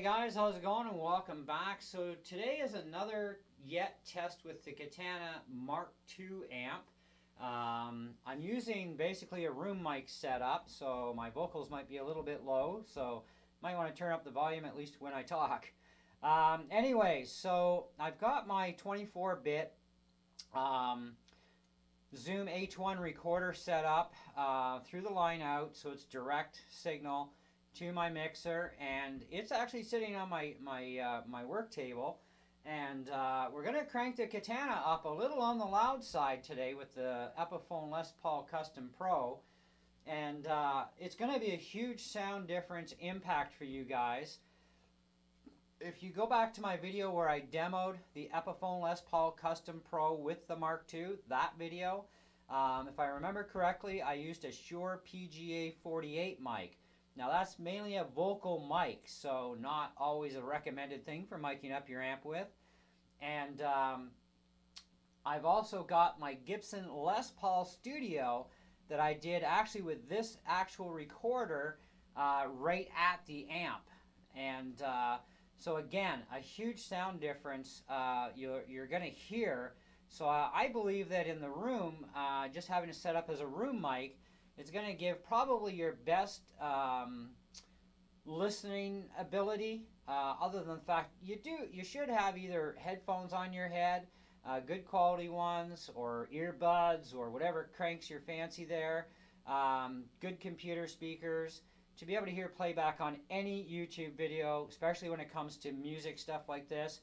guys, how's it going, and welcome back. So today is another yet test with the Katana MK2 amp. I'm using basically a room mic setup, so my vocals might be a little bit low, so might want to turn up the volume at least when I talk. Anyway, so I've got my 24-bit Zoom H1 recorder set up through the line out, so it's direct signal to my mixer, and it's actually sitting on my work table. And we're going to crank the Katana up a little on the loud side today with the Epiphone Les Paul Custom Pro, and it's going to be a huge sound difference impact for you guys. If you go back to my video where I demoed the Epiphone Les Paul Custom Pro with the Mark II, that video, if I remember correctly, I used a Shure PGA 48 mic. Now that's mainly a vocal mic, so not always a recommended thing for miking up your amp with. And I've also got my Gibson Les Paul Studio that I did actually with this actual recorder right at the amp. And so again, a huge sound difference you're going to hear. So I believe that in the room, just having it set up as a room mic, it's going to give probably your best listening ability, other than the fact you should have either headphones on your head, good quality ones, or earbuds, or whatever cranks your fancy there, good computer speakers, to be able to hear playback on any YouTube video, especially when it comes to music stuff like this,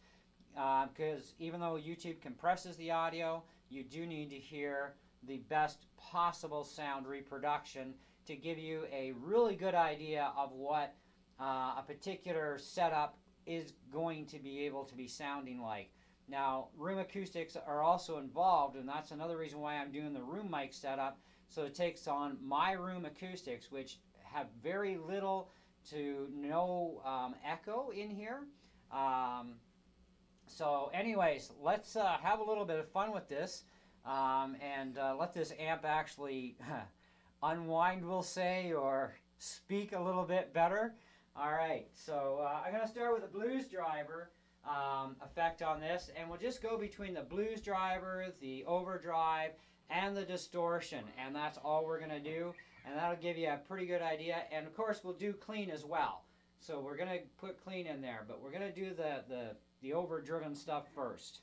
because even though YouTube compresses the audio, you do need to hear the best possible sound reproduction to give you a really good idea of what a particular setup is going to be able to be sounding like. Now, room acoustics are also involved, and that's another reason why I'm doing the room mic setup, so it takes on my room acoustics, which have very little to no echo in here. So anyways, let's have a little bit of fun with this. And let this amp actually unwind, we'll say, or speak a little bit better. Alright, so I'm going to start with a blues driver effect on this, and we'll just go between the blues driver, the overdrive, and the distortion, and that's all we're going to do, and that'll give you a pretty good idea. And of course we'll do clean as well, so we're going to put clean in there, but we're going to do the overdriven stuff first.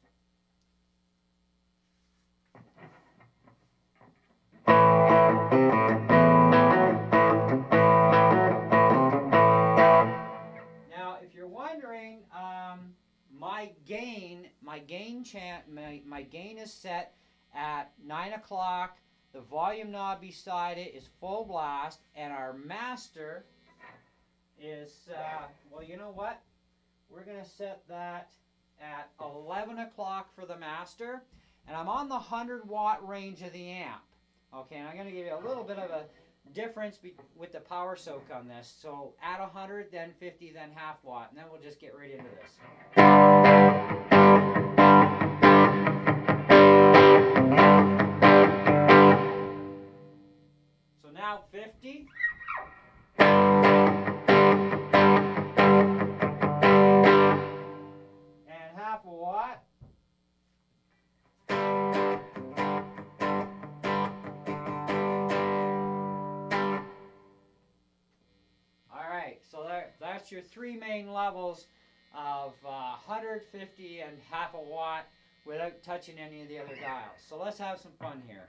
Now, if you're wondering, my gain is set at 9 o'clock. The volume knob beside it is full blast, and our master is, well, you know what? We're going to set that at 11 o'clock for the master, and I'm on the 100-watt range of the amp. Okay, and I'm going to give you a little bit of a difference with the power soak on this. So at 100, then 50, then half watt, and then we'll just get right into this. So now 50. And half a watt. So that's your three main levels of 150 and half a watt without touching any of the other dials. So let's have some fun here.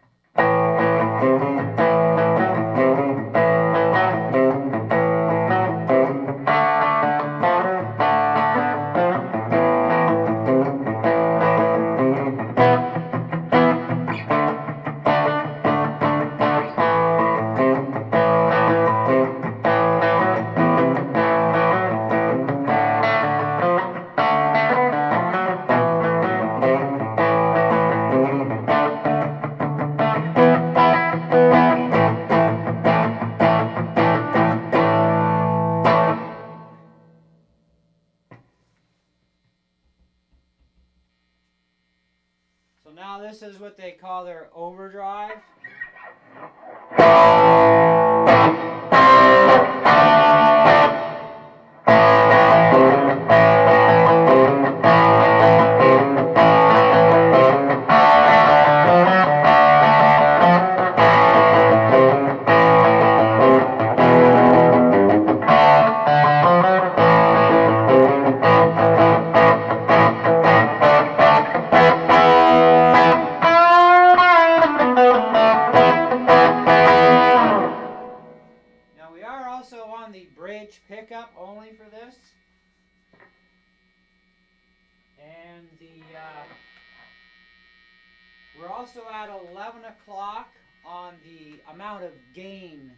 So now this is what they call their overdrive. We're also at 11 o'clock on the amount of gain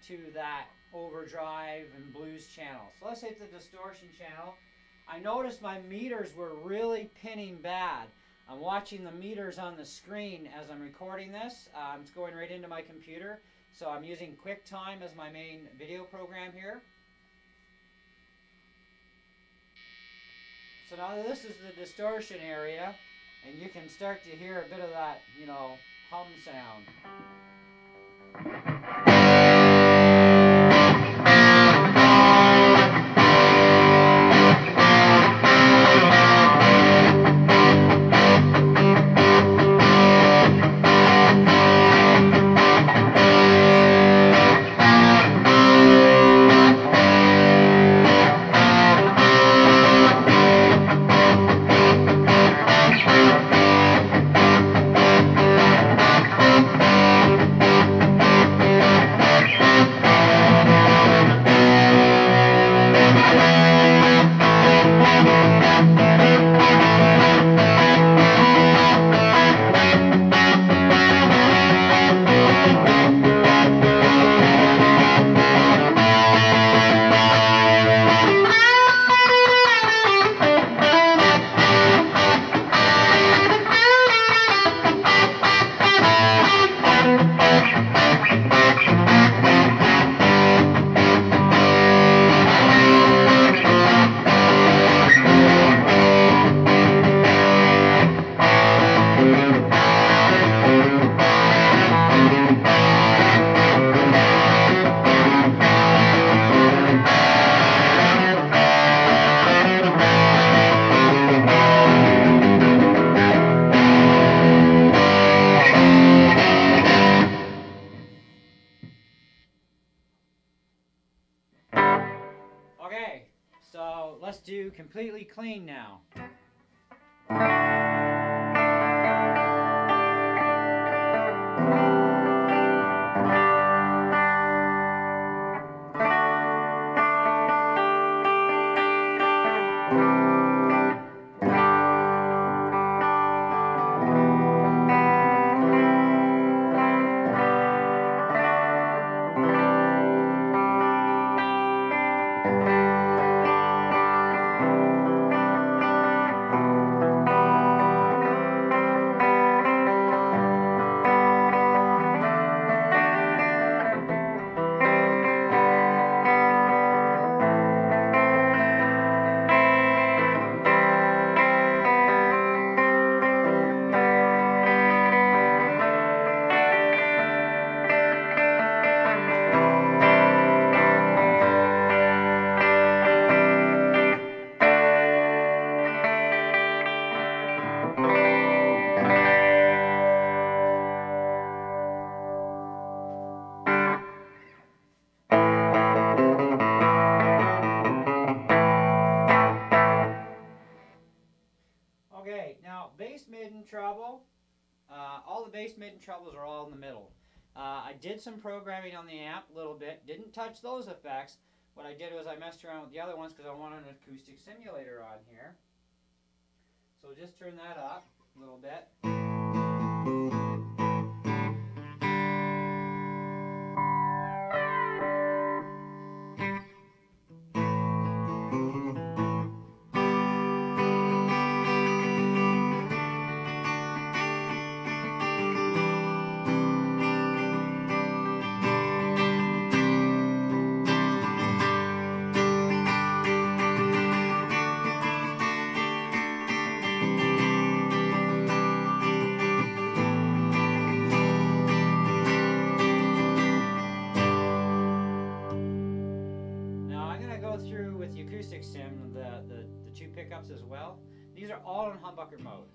to that overdrive and blues channel. So let's hit the distortion channel. I noticed my meters were really pinning bad. I'm watching the meters on the screen as I'm recording this. It's going right into my computer. So I'm using QuickTime as my main video program here. So now this is the distortion area, and you can start to hear a bit of that, you know, hum sound. Okay, so let's do completely clean now. Okay, now bass, mid, and treble. All the bass, mid, and trebles are all in the middle. I did some programming on the amp a little bit. Didn't touch those effects. What I did was I messed around with the other ones because I wanted an acoustic simulator on here. So just turn that up a little bit. Through with the acoustic sim, the two pickups as well. These are all in humbucker mode.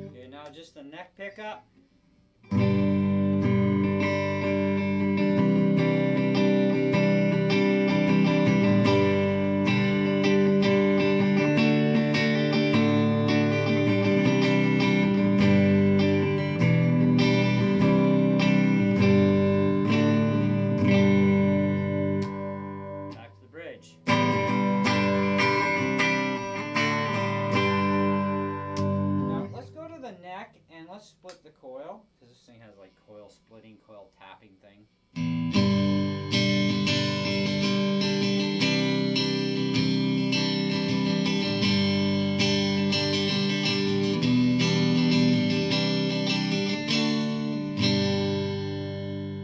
Okay, now just the neck pickup. let's split the coil, because this thing has like coil splitting, coil tapping thing.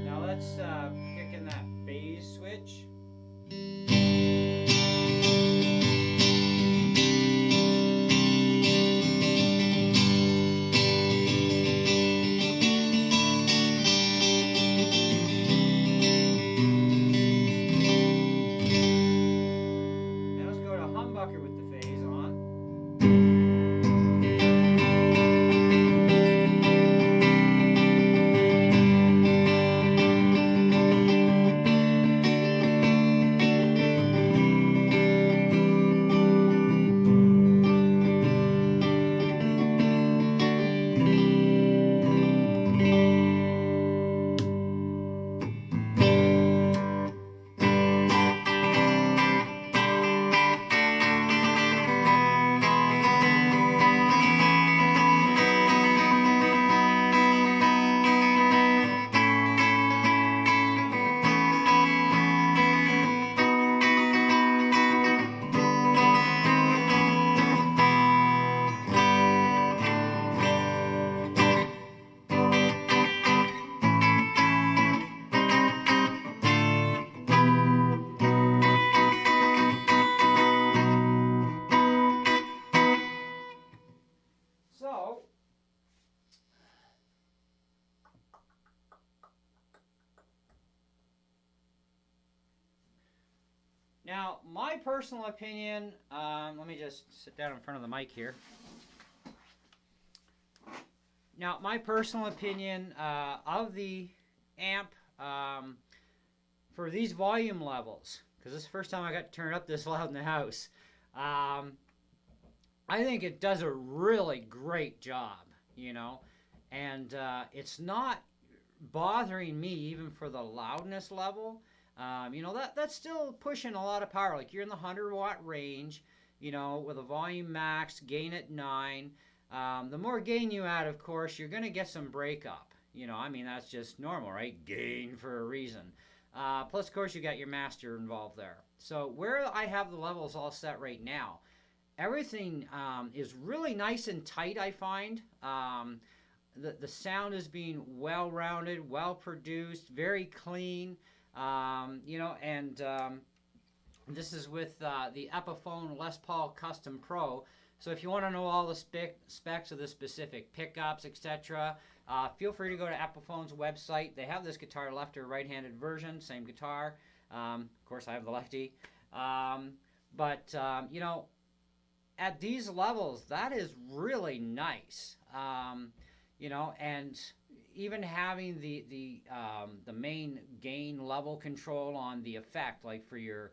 Now let's kick in that phase switch. With the phase on. Now, my personal opinion, let me just sit down in front of the mic here. Now, my personal opinion of the amp for these volume levels, because this is the first time I got to turn it up this loud in the house, I think it does a really great job, you know, and it's not bothering me even for the loudness level. You know, that's still pushing a lot of power. Like you're in the 100-watt range, you know, with a volume max, gain at 9. The more gain you add, of course, you're going to get some breakup. You know, I mean, that's just normal, right? Gain for a reason. Plus, of course, you got your master involved there. So where I have the levels all set right now, everything is really nice and tight, I find. The sound is being well-rounded, well-produced, very clean. You know, and this is with the Epiphone Les Paul Custom Pro. So if you want to know all the specs of the specific pickups, etc., feel free to go to Epiphone's website. They have this guitar left or right-handed version, same guitar. Of course, I have the lefty. But you know, at these levels, that is really nice. You know, and even having the main gain level control on the effect, like for your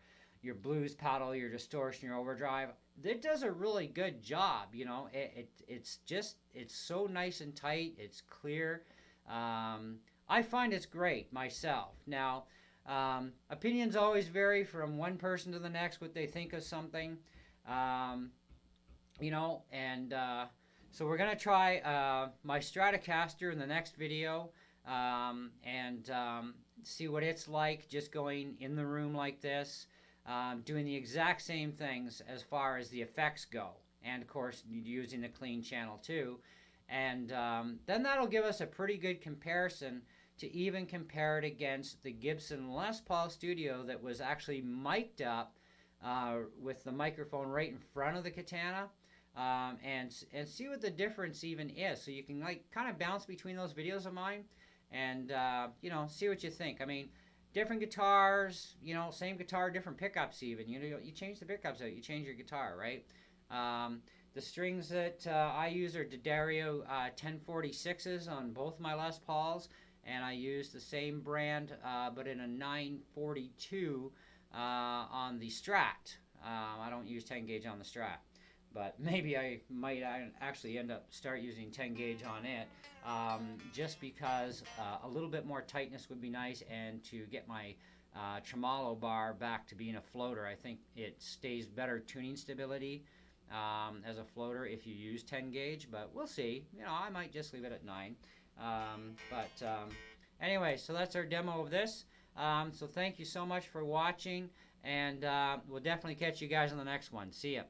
blues pedal, your distortion, your overdrive, it does a really good job. You know, it's so nice and tight. It's clear. I find it's great myself. Now, opinions always vary from one person to the next, what they think of something. You know, and so we're going to try my Stratocaster in the next video and see what it's like just going in the room like this, doing the exact same things as far as the effects go, and of course using the clean channel too. And then that'll give us a pretty good comparison to even compare it against the Gibson Les Paul Studio that was actually mic'd up with the microphone right in front of the Katana. And see what the difference even is, so you can like kind of bounce between those videos of mine and you know, see what you think. I mean, different guitars, you know, same guitar, different pickups even. You know, you change the pickups out, you change your guitar, right? The strings that I use are D'Addario 1046s on both my Les Pauls, and I use the same brand but in a 942 on the Strat. I don't use 10 gauge on the Strat. But maybe I might actually end up start using 10 gauge on it, just because a little bit more tightness would be nice, and to get my tremolo bar back to being a floater, I think it stays better tuning stability as a floater if you use 10 gauge, but we'll see. You know, I might just leave it at 9. Anyway, so that's our demo of this. So thank you so much for watching, and we'll definitely catch you guys on the next one. See ya.